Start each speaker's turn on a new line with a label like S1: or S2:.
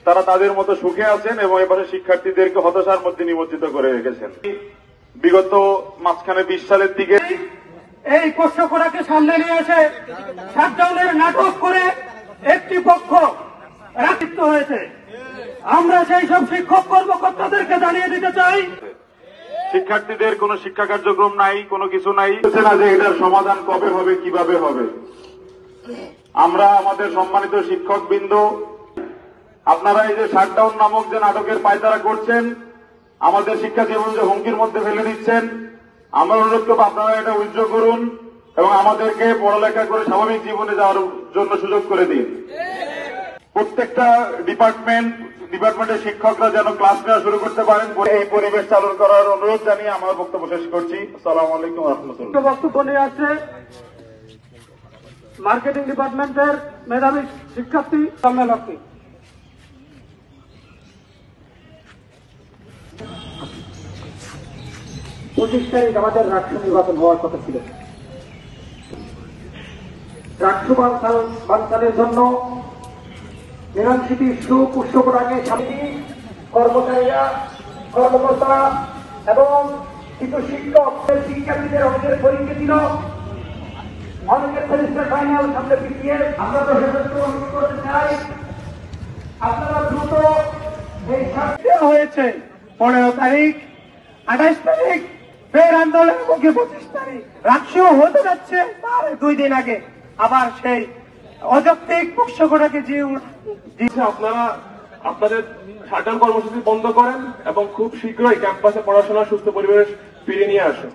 S1: তারা তাদের মতো সুখে আছেন এবং এবারে শিক্ষার্থীদেরকে হতাশার মধ্যে নিমজ্জিত করে রেখেছেন। বিগত মাঝখানে 20 সালের দিকে
S2: এই পোষ্যকরাকে সামনে নিয়ে এসে শাটডাউনের নাটক করে একটি পক্ষ রাখিত হয়েছে। আমরা সেই সব শিক্ষক কর্মকর্তাদেরকে জানিয়ে দিতে চাই,
S1: শিক্ষার্থীদের কোনো শিক্ষা কার্যক্রম নাই, কোনো কিছু নাই, না যে এটার সমাধান কবে হবে, কিভাবে হবে। আমরা আমাদের সম্মানিত শিক্ষকবৃন্দ, আপনারা এই যে শাটডাউন নামক যে নাটকের পায়তারা করছেন, আমাদের শিক্ষা জীবন যে হুমকির মধ্যে ফেলে দিচ্ছেন, আমরা অনুরোধ করব আপনারা এটা উইথড্র করুন এবং আমাদেরকে পড়ালেখা করে স্বাভাবিক জীবনে যাওয়ার জন্য সুযোগ করে দিন। প্রত্যেকটা ডিপার্টমেন্টের শিক্ষকরা যেন ক্লাস নেওয়া শুরু করতে পারেন, এই পরিবেশ চালু করার অনুরোধ জানিয়ে আমার বক্তব্য শেষ করছি। আসসালামু আলাইকুম ওয়া রাহমাতুল্লাহ।
S2: বক্তব্য নিয়ে আসছে মার্কেটিং ডিপার্টমেন্টের মেধাবী শিক্ষার্থী সম্মেলকী। 25 তারিখ আমাদের রাষ্ট্র নির্বাচন হওয়ার কথা ছিল। রাষ্ট্র বানচালের জন্য মিলনসিটি সুপুষ্পরাকে সমিতি, কর্মচারীরা, কর্মকর্তা এবং কিছু শিক্ষার্থীদের অনেকের পরীক্ষা ছিল, অনেকের সেমিস্টার ফাইনাল সামনে পিছিয়ে। আমরা প্রশাসনকে অনুরোধ করতে চাই, আপনারা দ্রুত এই দেওয়া হয়েছে 15 তারিখ, 28 তারিখ, ফের আন্দোলনের মুখে 25 তারিখ রাষ্ট্র হতে যাচ্ছে। তার 2 দিন আগে আবার সেই অযৌক্তিক পোষ্যকরাকে
S3: আপনারা আপনাদের শাটডাউন কর্মসূচি বন্ধ করেন এবং খুব শীঘ্রই ক্যাম্পাসে পড়াশোনার সুস্থ পরিবেশ ফিরিয়ে নিয়ে আসুন।